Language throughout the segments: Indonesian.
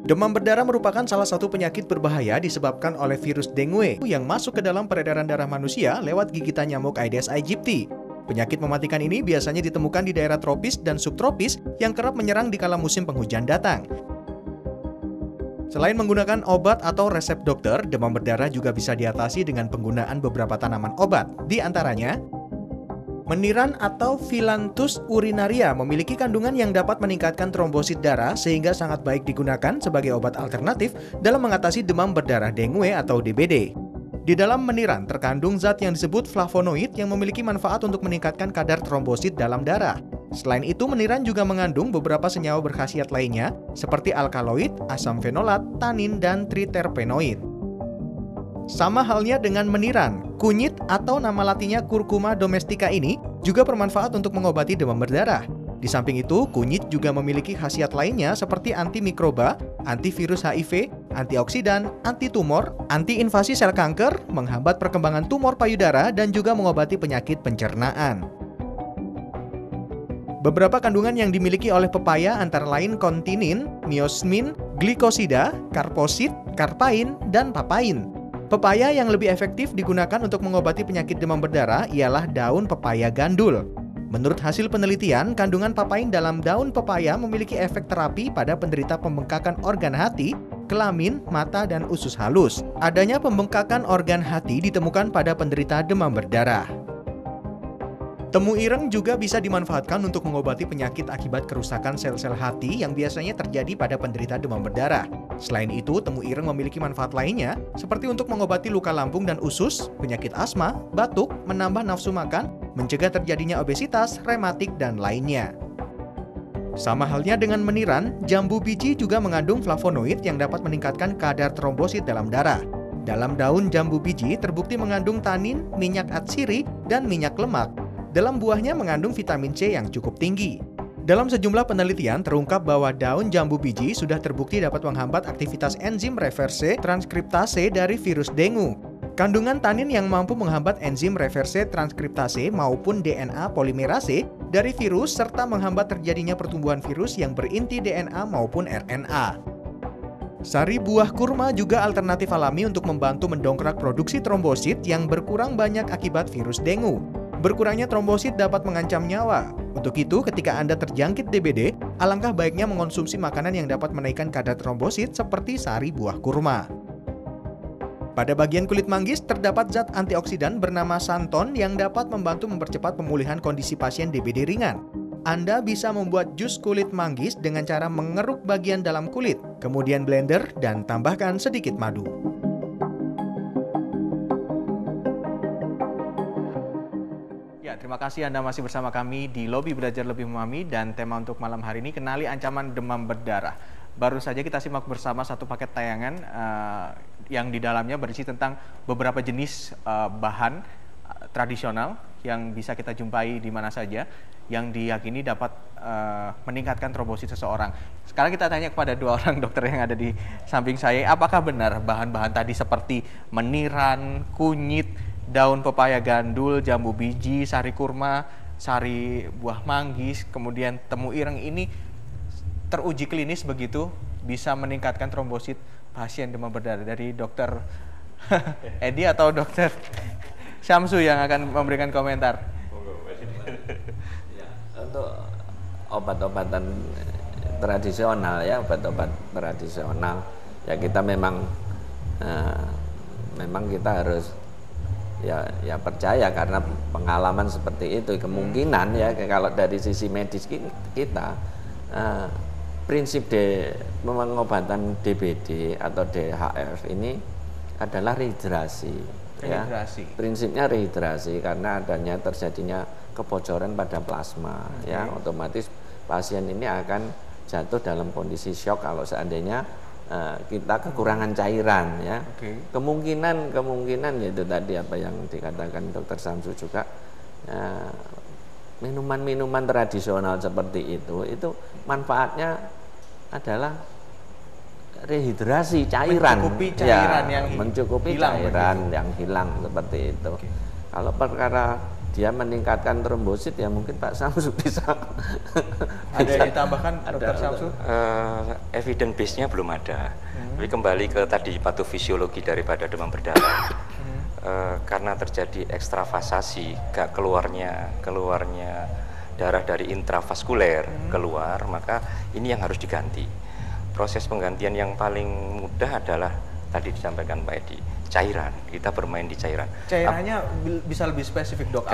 Demam berdarah merupakan salah satu penyakit berbahaya disebabkan oleh virus dengue yang masuk ke dalam peredaran darah manusia lewat gigitan nyamuk Aedes aegypti. Penyakit mematikan ini biasanya ditemukan di daerah tropis dan subtropis yang kerap menyerang di kala musim penghujan datang. Selain menggunakan obat atau resep dokter, demam berdarah juga bisa diatasi dengan penggunaan beberapa tanaman obat. Di antaranya, meniran atau Phyllanthus urinaria memiliki kandungan yang dapat meningkatkan trombosit darah sehingga sangat baik digunakan sebagai obat alternatif dalam mengatasi demam berdarah dengue atau DBD. Di dalam meniran terkandung zat yang disebut flavonoid yang memiliki manfaat untuk meningkatkan kadar trombosit dalam darah. Selain itu, meniran juga mengandung beberapa senyawa berkhasiat lainnya seperti alkaloid, asam fenolat, tanin, dan triterpenoid. Sama halnya dengan meniran, kunyit atau nama latinnya Curcuma domestica ini juga bermanfaat untuk mengobati demam berdarah. Di samping itu, kunyit juga memiliki khasiat lainnya seperti antimikroba, antivirus HIV, antioksidan, antitumor, antiinvasi sel kanker, menghambat perkembangan tumor payudara, dan juga mengobati penyakit pencernaan. Beberapa kandungan yang dimiliki oleh pepaya antara lain kontinin, myosmin, glikosida, karposit, karpain, dan papain. Pepaya yang lebih efektif digunakan untuk mengobati penyakit demam berdarah ialah daun pepaya gandul. Menurut hasil penelitian, kandungan papain dalam daun pepaya memiliki efek terapi pada penderita pembengkakan organ hati, kelamin, mata, dan usus halus. Adanya pembengkakan organ hati ditemukan pada penderita demam berdarah. Temu ireng juga bisa dimanfaatkan untuk mengobati penyakit akibat kerusakan sel-sel hati yang biasanya terjadi pada penderita demam berdarah. Selain itu, temu ireng memiliki manfaat lainnya, seperti untuk mengobati luka lambung dan usus, penyakit asma, batuk, menambah nafsu makan, mencegah terjadinya obesitas, rematik, dan lainnya. Sama halnya dengan meniran, jambu biji juga mengandung flavonoid yang dapat meningkatkan kadar trombosit dalam darah. Dalam daun jambu biji terbukti mengandung tanin, minyak atsiri, dan minyak lemak. Dalam buahnya mengandung vitamin C yang cukup tinggi. Dalam sejumlah penelitian terungkap bahwa daun jambu biji sudah terbukti dapat menghambat aktivitas enzim reverse transkriptase dari virus dengue. Kandungan tanin yang mampu menghambat enzim reverse transkriptase maupun DNA polimerase dari virus serta menghambat terjadinya pertumbuhan virus yang berinti DNA maupun RNA. Sari buah kurma juga alternatif alami untuk membantu mendongkrak produksi trombosit yang berkurang banyak akibat virus dengue. Berkurangnya trombosit dapat mengancam nyawa. Untuk itu, ketika Anda terjangkit DBD, alangkah baiknya mengonsumsi makanan yang dapat menaikkan kadar trombosit seperti sari buah kurma. Pada bagian kulit manggis terdapat zat antioksidan bernama xanthone yang dapat membantu mempercepat pemulihan kondisi pasien DBD ringan. Anda bisa membuat jus kulit manggis dengan cara mengeruk bagian dalam kulit, kemudian blender dan tambahkan sedikit madu. Terima kasih Anda masih bersama kami di Lobby Belajar Lebih Memahami, dan tema untuk malam hari ini kenali ancaman demam berdarah. Baru saja kita simak bersama satu paket tayangan yang di dalamnya berisi tentang beberapa jenis bahan tradisional yang bisa kita jumpai di mana saja yang diyakini dapat meningkatkan trombosit seseorang. Sekarang kita tanya kepada dua orang dokter yang ada di samping saya, apakah benar bahan-bahan tadi seperti meniran, kunyit, daun pepaya gandul, jambu biji, sari kurma, sari buah manggis, kemudian temu ireng ini teruji klinis begitu bisa meningkatkan trombosit pasien demam berdarah? Dari dokter Edi atau dokter Syamsu yang akan memberikan komentar? Untuk obat-obatan tradisional ya, obat-obat tradisional ya kita memang kita harus ya percaya karena pengalaman seperti itu. Kemungkinan ya kalau dari sisi medis kita prinsip pengobatan DBD atau DHF ini adalah rehidrasi. Ya. Prinsipnya rehidrasi karena adanya terjadinya kebocoran pada plasma ya, otomatis pasien ini akan jatuh dalam kondisi syok kalau seandainya kita kekurangan cairan ya. Kemungkinan yaitu tadi apa yang dikatakan Dr. Syamsu juga, minuman-minuman tradisional seperti itu manfaatnya adalah rehidrasi cairan, mencukupi cairan yang hilang seperti itu. Kalau perkara dia meningkatkan trombosit, ya mungkin Pak Samsu bisa. Ada yang ditambahkan Dokter Samsu? Evidence base-nya belum ada. Tapi kembali ke tadi patofisiologi daripada demam berdarah. Karena terjadi ekstravasasi, gak keluarnya darah dari intravaskuler keluar, maka ini yang harus diganti. Proses penggantian yang paling mudah adalah tadi disampaikan Pak Edi, cairan. Kita bermain di cairan. Cairannya bisa lebih spesifik, Dok?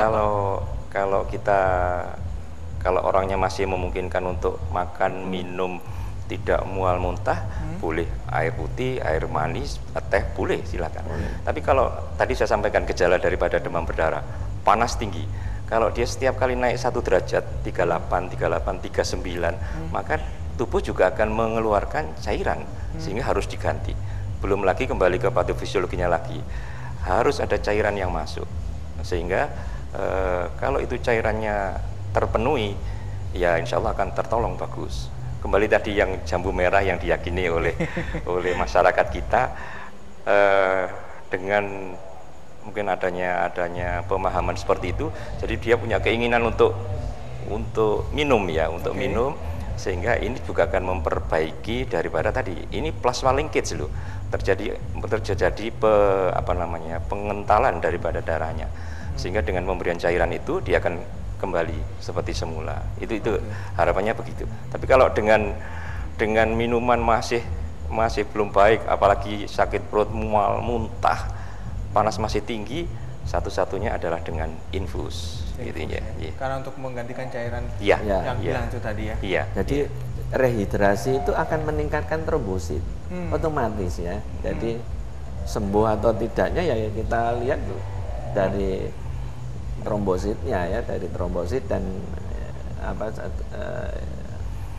Kalau orangnya masih memungkinkan untuk makan, minum, tidak mual muntah, boleh air putih, air manis, teh, boleh, silakan. Tapi kalau tadi saya sampaikan gejala daripada demam berdarah, panas tinggi. Kalau dia setiap kali naik 1 derajat, 38, 39, maka tubuh juga akan mengeluarkan cairan, sehingga harus diganti. Belum lagi kembali ke patofisiologinya lagi, harus ada cairan yang masuk, sehingga kalau itu cairannya terpenuhi, ya insya Allah akan tertolong bagus. Kembali tadi yang jambu merah yang diyakini oleh masyarakat kita, dengan mungkin adanya pemahaman seperti itu, jadi dia punya keinginan untuk minum ya, minum, sehingga ini juga akan memperbaiki daripada tadi ini plasma linkage loh, terjadi pengentalan daripada darahnya, sehingga dengan pemberian cairan itu dia akan kembali seperti semula. Itu harapannya begitu. Tapi kalau dengan minuman masih belum baik, apalagi sakit perut, mual, muntah, panas masih tinggi, satu-satunya adalah dengan infus. Gitu ya. Karena untuk menggantikan cairan yang bilang itu tadi ya. Iya. Jadi rehidrasi itu akan meningkatkan trombosit otomatis ya. Jadi sembuh atau tidaknya ya kita lihat dari trombositnya ya, dari trombosit dan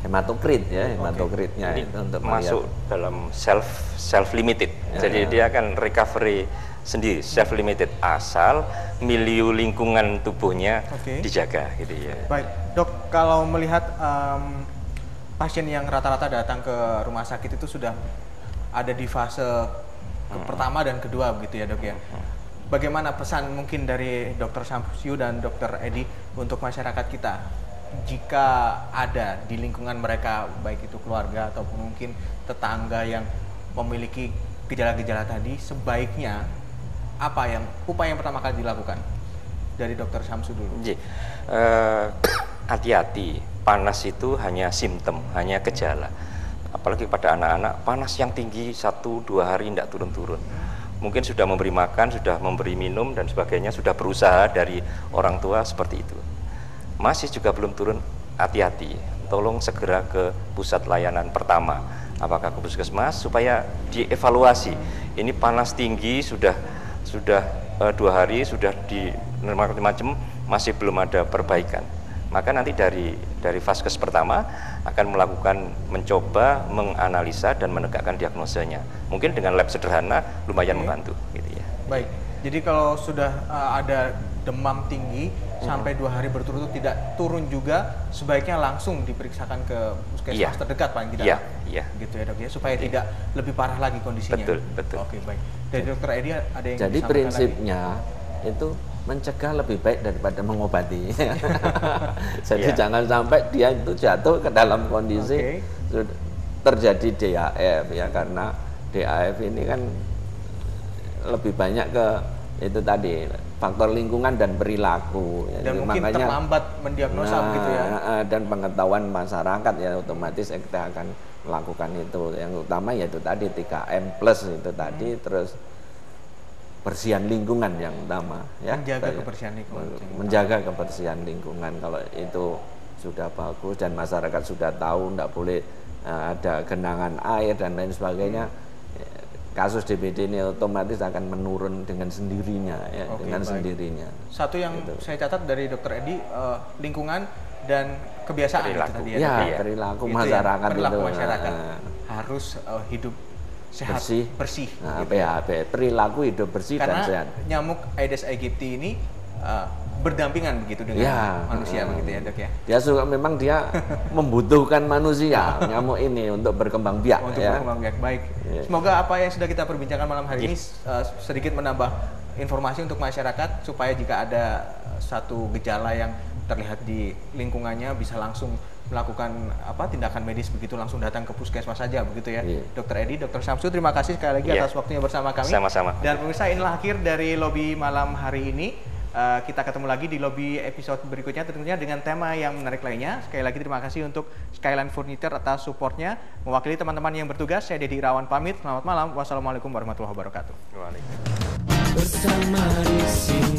hematokrit ya, hematokritnya itu untuk masuk dalam self limited. Jadi dia akan recovery sendiri, self limited, asal milieu lingkungan tubuhnya dijaga gitu ya. Baik, Dok, kalau melihat pasien yang rata-rata datang ke rumah sakit itu sudah ada di fase pertama dan kedua begitu ya, Dok ya. Bagaimana pesan mungkin dari Dr. Samsu dan Dr. Edi untuk masyarakat kita jika ada di lingkungan mereka, baik itu keluarga ataupun mungkin tetangga yang memiliki gejala-gejala tadi, sebaiknya apa upaya yang pertama kali dilakukan? Dari Dr. Samsu dulu. Hati-hati, panas itu hanya simptom, hanya gejala. Apalagi pada anak-anak, panas yang tinggi 1-2 hari tidak turun-turun. Mungkin sudah memberi makan, sudah memberi minum dan sebagainya, sudah berusaha dari orang tua seperti itu. Masih juga belum turun, hati-hati. Tolong segera ke pusat layanan pertama. Apakah ke puskesmas supaya dievaluasi. Ini panas tinggi sudah 2 hari, sudah di macam-macam, masih belum ada perbaikan. Maka nanti dari vaskes pertama akan mencoba menganalisa dan menegakkan diagnosanya. Mungkin dengan lab sederhana lumayan membantu gitu ya. Baik. Jadi kalau sudah ada demam tinggi sampai 2 hari berturut-turut tidak turun juga, sebaiknya langsung diperiksakan ke puskesmas terdekat paling tidak. Iya. Gitu ya, Dok ya, supaya tidak lebih parah lagi kondisinya. Betul. Oke, baik. Dari Dr. Edi ada yang jadi prinsipnya itu mencegah lebih baik daripada mengobati. Jadi jangan sampai dia itu jatuh ke dalam kondisi terjadi DAF ya, karena DAF ini kan lebih banyak ke itu tadi faktor lingkungan dan perilaku. Dan mungkin makanya terlambat mendiagnosa begitu ya. Dan pengetahuan masyarakat ya, otomatis kita akan melakukan itu. Yang utama yaitu tadi 3M+ itu tadi, terus kebersihan lingkungan yang utama ya, menjaga kebersihan lingkungan. Kalau itu sudah bagus dan masyarakat sudah tahu tidak boleh ada genangan air dan lain sebagainya, kasus DBD ini otomatis akan menurun dengan sendirinya ya, sendirinya. Satu yang saya catat dari Dr. Edi, lingkungan dan kebiasaan perilaku. Itu tadi ya, perilaku masyarakat perilaku masyarakat harus hidup sehat, bersih gitu. Perilaku hidup bersih dan sehat. Karena nyamuk Aedes aegypti ini berdampingan begitu dengan manusia begitu ya, Dok ya. Memang dia membutuhkan manusia nyamuk ini untuk berkembang biak. Berkembang biak. Baik. Semoga apa yang sudah kita perbincangkan malam hari ini sedikit menambah informasi untuk masyarakat supaya jika ada satu gejala yang terlihat di lingkungannya bisa langsung melakukan tindakan medis begitu, langsung datang ke puskesmas saja begitu ya. Dr. Edi, Dr. Syamsu, terima kasih sekali lagi atas waktunya bersama kami. Sama-sama. Dan pemirsa, inilah akhir dari Lobby Malam hari ini. Kita ketemu lagi di Lobby episode berikutnya tentunya dengan tema yang menarik lainnya. Sekali lagi terima kasih untuk Skyline Furniture atas supportnya. Mewakili teman-teman yang bertugas, saya Dedi Irawan pamit. Selamat malam. Wassalamualaikum warahmatullahi wabarakatuh. Waalaikumsalam.